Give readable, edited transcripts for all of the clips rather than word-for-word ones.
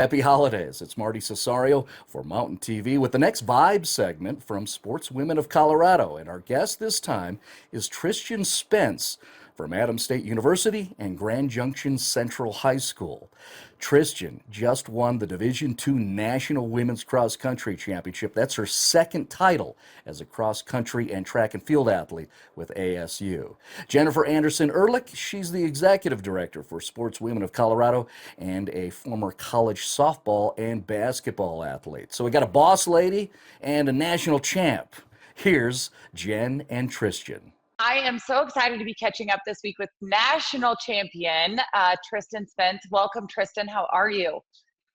Happy holidays. It's Marty Cesario for Mountain TV with the next Vibe segment from Sportswomen of Colorado. And our guest this time is Tristan Spence from Adams State University and Grand Junction Central High School. Tristan just won the Division II National Women's Cross Country Championship. That's her second title as a cross country and track and field athlete with ASU. Jennifer Anderson Ehrlich, she's the executive director for Sportswomen of Colorado and a former college softball and basketball athlete. So we got a boss lady and a national champ. Here's Jen and Tristan. I am so excited to be catching up this week with national champion Tristan Spence. Welcome, Tristan. How are you?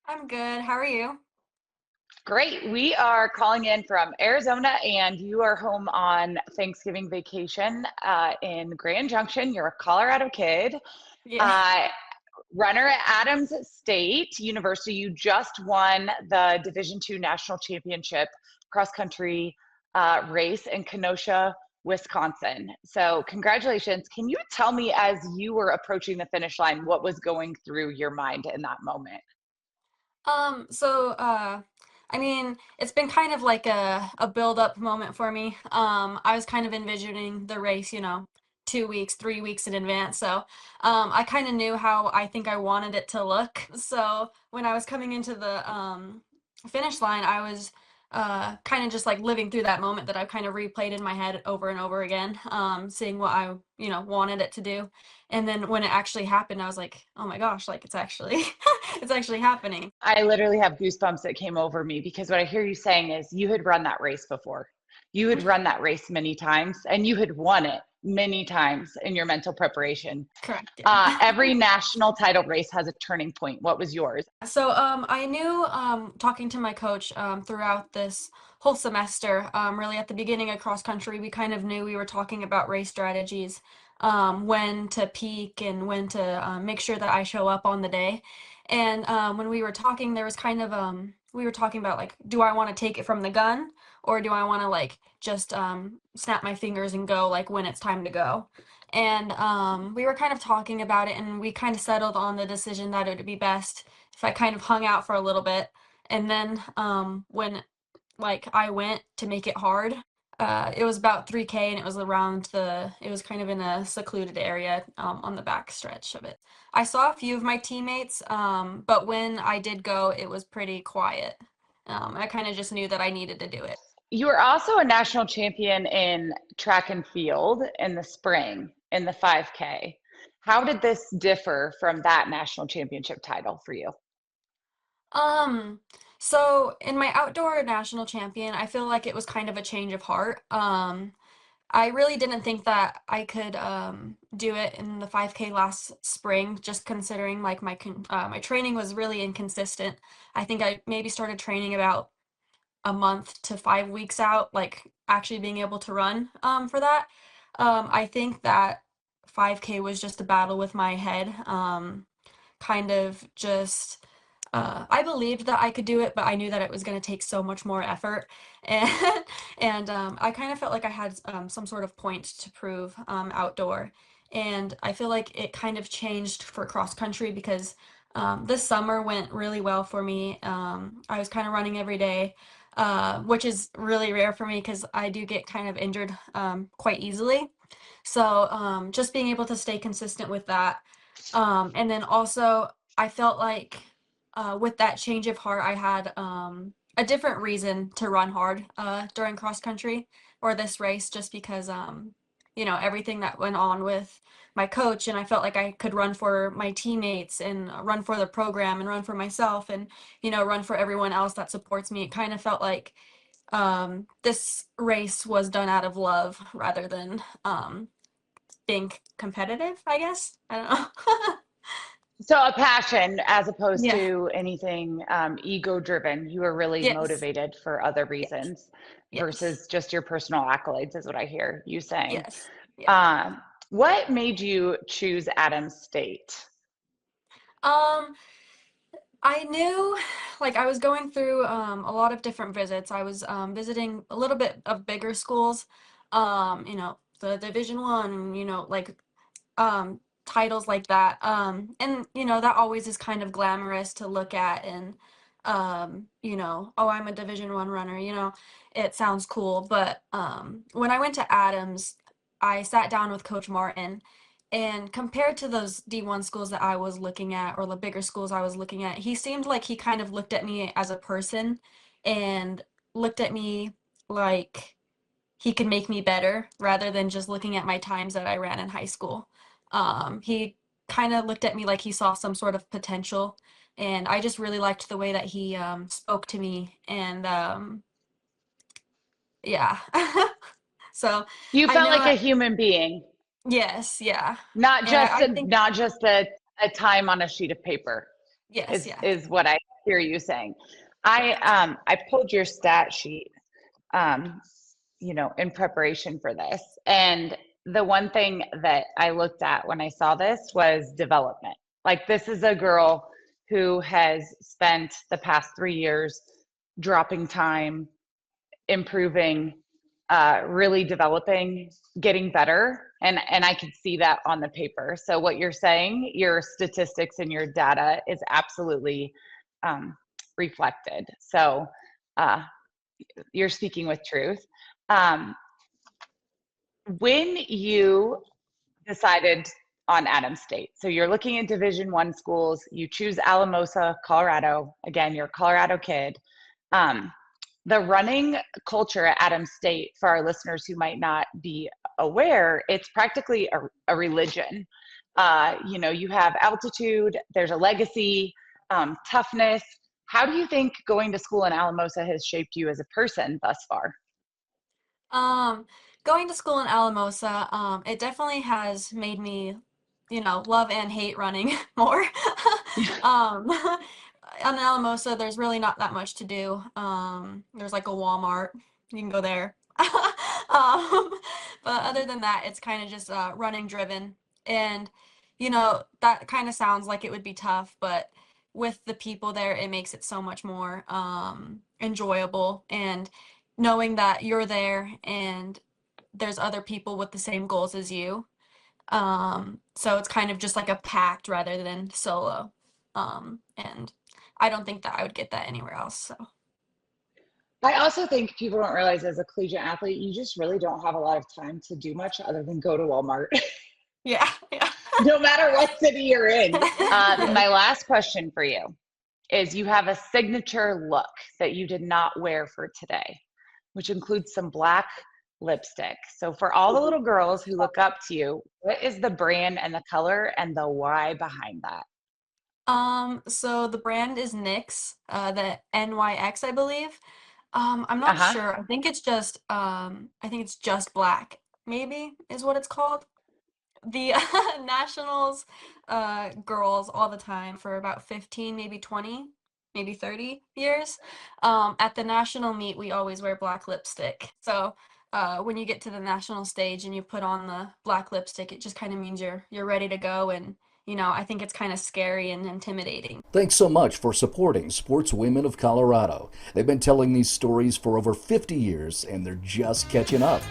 I'm good. How are you? Great. We are calling in from Arizona, and you are home on Thanksgiving vacation in Grand Junction. You're a Colorado kid. Yeah. Runner at Adams State University. You just won the Division II National Championship cross country race in Kenosha, Wisconsin. So congratulations. Can you tell me, as you were approaching the finish line, what was going through your mind in that moment? I mean, it's been kind of like a build-up moment for me. I was kind of envisioning the race, 2 weeks, 3 weeks in advance. So I kind of knew how I think I wanted it to look. So when I was coming into the finish line, I was kind of just like living through that moment that I've kind of replayed in my head over and over again, seeing what I, wanted it to do. And then when it actually happened, I was like, oh my gosh, like it's actually, it's actually happening. I literally have goosebumps that came over me, because what I hear you saying is you had run that race before. You had run that race many times, and you had won it many times in your mental preparation. Correct. Yeah. Every national title race has a turning point. What was yours? So I knew, talking to my coach throughout this whole semester, really at the beginning of cross country, we kind of knew we were talking about race strategies, when to peak and when to make sure that I show up on the day. And when we were talking, there was kind of we were talking about like, do I want to take it from the gun, or do I want to like just snap my fingers and go like when it's time to go? And we were kind of talking about it, and we kind of settled on the decision that it would be best if I kind of hung out for a little bit. And then when like I went to make it hard, it was about 3K, and it was it was kind of in a secluded area on the back stretch of it. I saw a few of my teammates, but when I did go, it was pretty quiet. I kind of just knew that I needed to do it. You were also a national champion in track and field in the spring in the 5K. How did this differ from that national championship title for you? Um, so in my outdoor national champion, I feel like it was kind of a change of heart. I really didn't think that I could do it in the 5K last spring, just considering like my training was really inconsistent. I think I maybe started training about a month to 5 weeks out, like actually being able to run for that. I think that 5K was just a battle with my head, kind of just. I believed that I could do it, but I knew that it was going to take so much more effort, and I kind of felt like I had some sort of point to prove outdoor, and I feel like it kind of changed for cross country because this summer went really well for me. I was kind of running every day, which is really rare for me because I do get kind of injured quite easily. So just being able to stay consistent with that, and then also I felt like with that change of heart, I had a different reason to run hard during cross country or this race, just because everything that went on with my coach, and I felt like I could run for my teammates and run for the program and run for myself, and run for everyone else that supports me. It kind of felt like this race was done out of love rather than being competitive, I guess. I don't know. So a passion as opposed Yeah. to anything ego driven. You were really Yes. motivated for other Yes. reasons Yes. versus just your personal accolades, is what I hear you saying. Yes. Yeah. Um, what made you choose Adams State? Um, I knew, like, I was going through a lot of different visits. I was visiting a little bit of bigger schools, the Division I, like, titles like that. And that always is kind of glamorous to look at, and oh, I'm a Division 1 runner, it sounds cool. But when I went to Adams, I sat down with Coach Martin, and compared to those D1 schools that I was looking at, or the bigger schools I was looking at, he seemed like he kind of looked at me as a person, and looked at me like he could make me better rather than just looking at my times that I ran in high school. He kind of looked at me like he saw some sort of potential, and I just really liked the way that he spoke to me. And yeah, so You I felt know, like a human being, yes, yeah, not and just I think, a time on a sheet of paper, yes, yeah. is what I hear you saying. I pulled your stat sheet, um, in preparation for this. And the one thing that I looked at when I saw this was development. Like, this is a girl who has spent the past 3 years dropping time, improving, really developing, getting better. And I could see that on the paper. So what you're saying, your statistics and your data is absolutely reflected. So uh, you're speaking with truth. Um, when you decided on Adams State, so you're looking at Division 1 schools, you choose Alamosa, Colorado. Again, you're a Colorado kid. Um, the running culture at Adams State, for our listeners who might not be aware, it's practically a religion. You have altitude, there's a legacy, toughness. How do you think going to school in Alamosa has shaped you as a person thus far? Um, Going to school in Alamosa, it definitely has made me, love and hate running more. Um, on Alamosa, there's really not that much to do. There's like a Walmart. You can go there. Um, but other than that, it's kind of just running driven. And, that kind of sounds like it would be tough, but with the people there, it makes it so much more enjoyable. And knowing that you're there and there's other people with the same goals as you. So it's kind of just like a pact rather than solo. And I don't think that I would get that anywhere else. So I also think people don't realize, as a collegiate athlete, you just really don't have a lot of time to do much other than go to Walmart, yeah, yeah. no matter what city you're in. Yeah. My last question for you is, you have a signature look that you did not wear for today, which includes some black lipstick. So for all the little girls who look up to you, what is the brand and the color and the why behind that? So the brand is NYX, the NYX, I believe. I'm not Uh-huh. sure. I think it's just black, maybe is what it's called. The nationals girls all the time for about 15, maybe 20, maybe 30 years. At the national meet, we always wear black lipstick. So when you get to the national stage and you put on the black lipstick, it just kind of means you're ready to go. And I think it's kind of scary and intimidating. Thanks so much for supporting Sportswomen of Colorado. They've been telling these stories for over 50 years, and they're just catching up.